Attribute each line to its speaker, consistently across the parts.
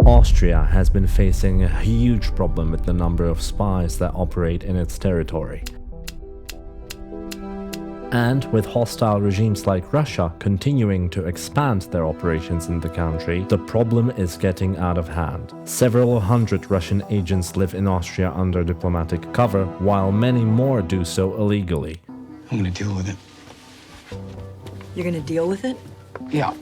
Speaker 1: Austria has been facing a huge problem with the number of spies that operate in its territory. And with hostile regimes like Russia continuing to expand their operations in the country, the problem is getting out of hand. Several hundred Russian agents live in Austria under diplomatic cover, while many more do so illegally.
Speaker 2: I'm gonna deal with it.
Speaker 3: You're gonna deal with it?
Speaker 2: Yeah.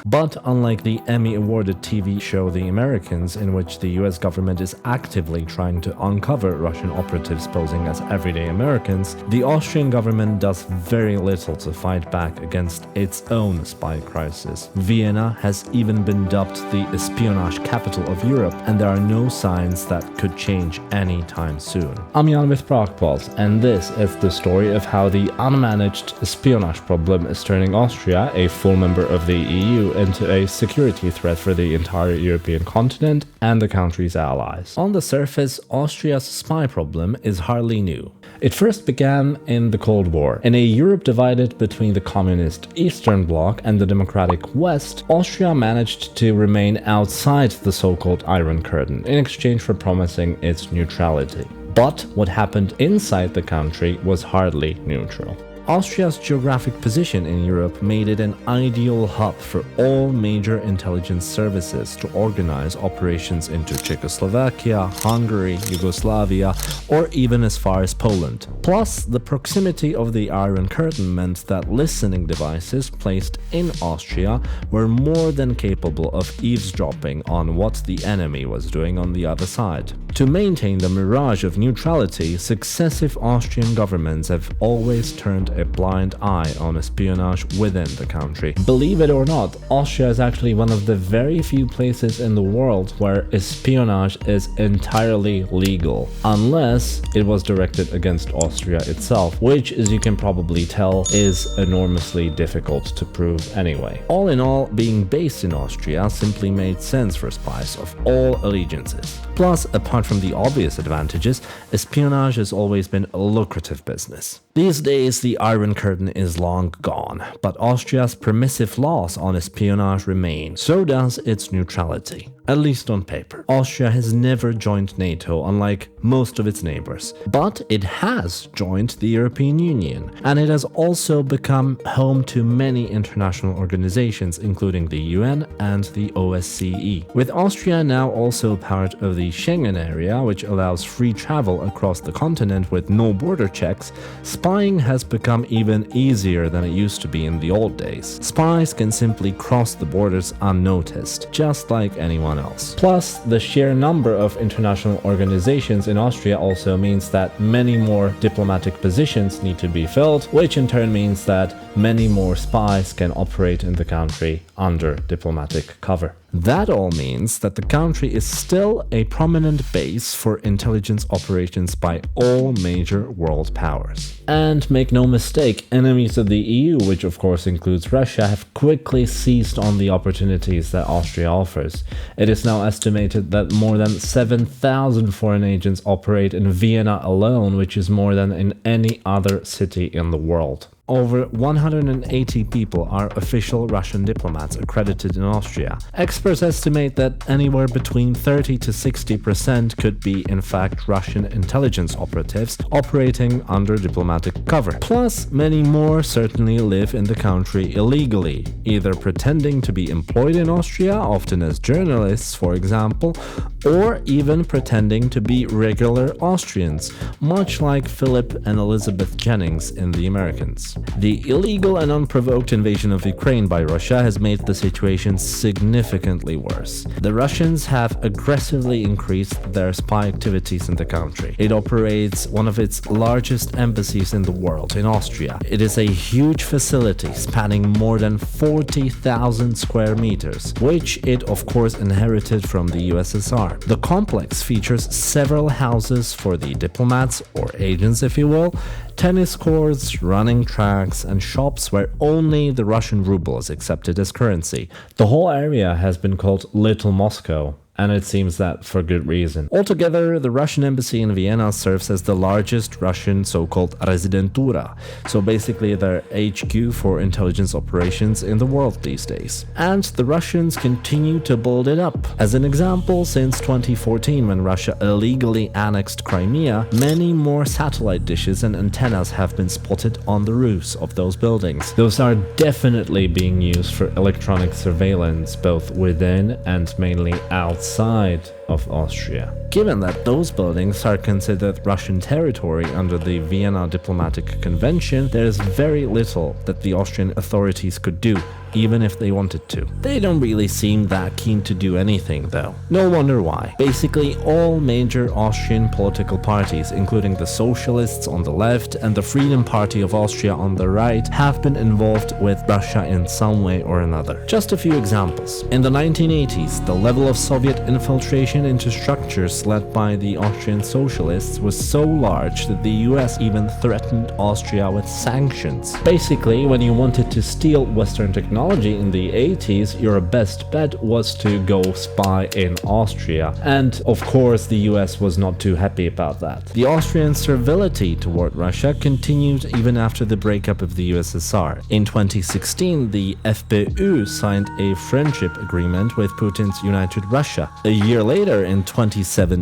Speaker 1: But unlike the Emmy-awarded TV show The Americans, in which the US government is actively trying to uncover Russian operatives posing as everyday Americans, the Austrian government does very little to fight back against its own spy crisis. Vienna has even been dubbed the espionage capital of Europe, and there are no signs that could change anytime soon. I'm Jan with ProgPod, and this is the story of how the unmanaged espionage problem is turning Austria, a full member of the EU, into a security threat for the entire European continent and the country's allies. On the surface, Austria's spy problem is hardly new. It first began in the Cold War. In a Europe divided between the communist Eastern Bloc and the democratic West, Austria managed to remain outside the so-called Iron Curtain in exchange for promising its neutrality. But what happened inside the country was hardly neutral. Austria's geographic position in Europe made it an ideal hub for all major intelligence services to organize operations into Czechoslovakia, Hungary, Yugoslavia, or even as far as Poland. Plus, the proximity of the Iron Curtain meant that listening devices placed in Austria were more than capable of eavesdropping on what the enemy was doing on the other side. To maintain the mirage of neutrality, successive Austrian governments have always turned a blind eye on espionage within the country. Believe it or not, Austria is actually one of the very few places in the world where espionage is entirely legal, unless it was directed against Austria itself, which, as you can probably tell, is enormously difficult to prove anyway. All in all, being based in Austria simply made sense for spies of all allegiances. Plus, apart from the obvious advantages, espionage has always been a lucrative business. These days, the Iron Curtain is long gone, but Austria's permissive laws on espionage remain. So does its neutrality, at least on paper. Austria has never joined NATO, unlike most of its neighbors, but it has joined the European Union, and it has also become home to many international organizations, including the UN and the OSCE. With Austria now also part of the Schengen area, which allows free travel across the continent with no border checks, spying has become even easier than it used to be in the old days. Spies can simply cross the borders unnoticed, just like anyone else. Plus, the sheer number of international organizations in Austria also means that many more diplomatic positions need to be filled, which in turn means that many more spies can operate in the country under diplomatic cover. That all means that the country is still a prominent base for intelligence operations by all major world powers. And make no mistake, enemies of the EU, which of course includes Russia, have quickly seized on the opportunities that Austria offers. It is now estimated that more than 7,000 foreign agents operate in Vienna alone, which is more than in any other city in the world. Over 180 people are official Russian diplomats accredited in Austria. Experts estimate that anywhere between 30 to 60% could be in fact Russian intelligence operatives operating under diplomatic cover. Plus, many more certainly live in the country illegally, either pretending to be employed in Austria, often as journalists for example, or even pretending to be regular Austrians, much like Philip and Elizabeth Jennings in The Americans. The illegal and unprovoked invasion of Ukraine by Russia has made the situation significantly worse. The Russians have aggressively increased their spy activities in the country. It operates one of its largest embassies in the world, in Austria. It is a huge facility spanning more than 40,000 square meters, which it of course inherited from the USSR. The complex features several houses for the diplomats, or agents if you will, tennis courts, running tracks, and shops where only the Russian ruble is accepted as currency. The whole area has been called Little Moscow. and it seems that for good reason. Altogether, the Russian embassy in Vienna serves as the largest Russian so-called rezidentura, so basically their HQ for intelligence operations in the world these days. And the Russians continue to build it up. As an example, since 2014, when Russia illegally annexed Crimea, many more satellite dishes and antennas have been spotted on the roofs of those buildings. Those are definitely being used for electronic surveillance, both within and mainly outside of Austria. Given that those buildings are considered Russian territory under the Vienna Diplomatic Convention, there is very little that the Austrian authorities could do, even if they wanted to. They don't really seem that keen to do anything, though. No wonder why. Basically, all major Austrian political parties, including the Socialists on the left and the Freedom Party of Austria on the right, have been involved with Russia in some way or another. Just a few examples. In the 1980s, the level of Soviet infiltration into structures led by the Austrian Socialists was so large that the US even threatened Austria with sanctions. Basically, when you wanted to steal Western technology in the 80s, your best bet was to go spy in Austria. And of course, the US was not too happy about that. The Austrian servility toward Russia continued even after the breakup of the USSR. In 2016, the FPÖ signed a friendship agreement with Putin's United Russia. A year later, in 2017,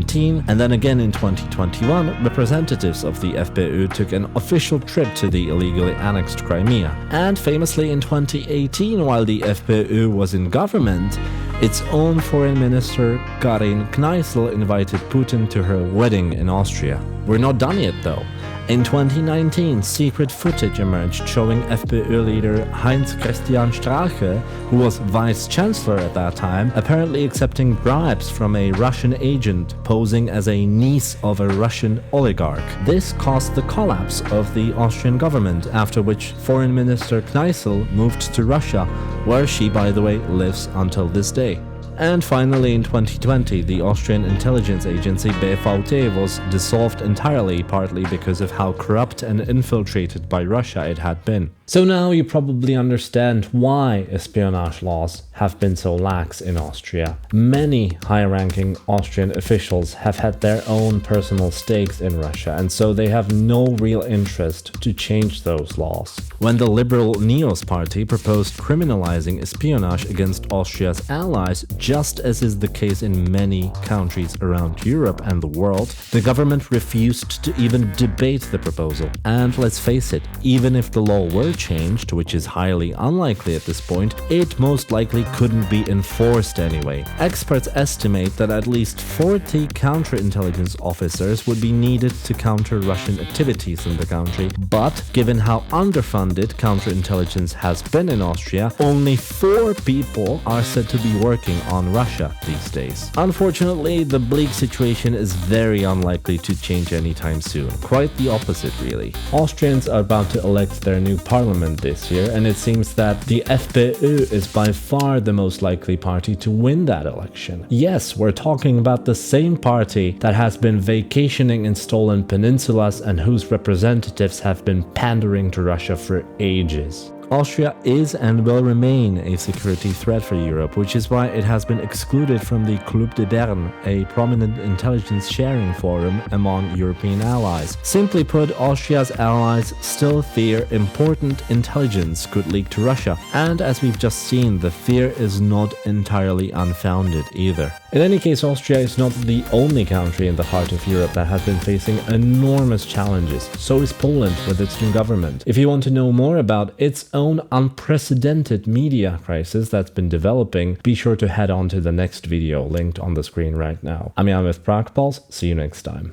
Speaker 1: and then again in 2021, representatives of the FPÖ took an official trip to the illegally annexed Crimea. And famously in 2018, while the FPÖ was in government, its own foreign minister Karin Kneißl invited Putin to her wedding in Austria. We're not done yet though. In 2019, secret footage emerged showing FPÖ leader Heinz-Christian Strache, who was vice-chancellor at that time, apparently accepting bribes from a Russian agent posing as a niece of a Russian oligarch. This caused the collapse of the Austrian government, after which Foreign Minister Kneißl moved to Russia, where she, by the way, lives until this day. And finally, in 2020, the Austrian intelligence agency BVT was dissolved entirely, partly because of how corrupt and infiltrated by Russia it had been. So now you probably understand why espionage laws have been so lax in Austria. Many high-ranking Austrian officials have had their own personal stakes in Russia, and so they have no real interest to change those laws. When the liberal NEOS party proposed criminalizing espionage against Austria's allies, just as is the case in many countries around Europe and the world, the government refused to even debate the proposal. And let's face it, even if the law were changed, which is highly unlikely at this point, it most likely couldn't be enforced anyway. Experts estimate that at least 40 counterintelligence officers would be needed to counter Russian activities in the country, but given how underfunded counterintelligence has been in Austria, only 4 people are said to be working on Russia these days. Unfortunately, the bleak situation is very unlikely to change anytime soon. Quite the opposite, really. Austrians are about to elect their new parliament this year, and it seems that the FPÖ is by far the most likely party to win that election. Yes, we're talking about the same party that has been vacationing in stolen peninsulas and whose representatives have been pandering to Russia for ages. Austria is and will remain a security threat for Europe, which is why it has been excluded from the Club de Berne, a prominent intelligence sharing forum among European allies. Simply put, Austria's allies still fear important intelligence could leak to Russia, and as we've just seen, the fear is not entirely unfounded either. In any case, Austria is not the only country in the heart of Europe that has been facing enormous challenges. So is Poland with its new government. If you want to know more about its own unprecedented media crisis that's been developing, be sure to head on to the next video linked on the screen right now. I'm Jan with Prague Pulse. See you next time.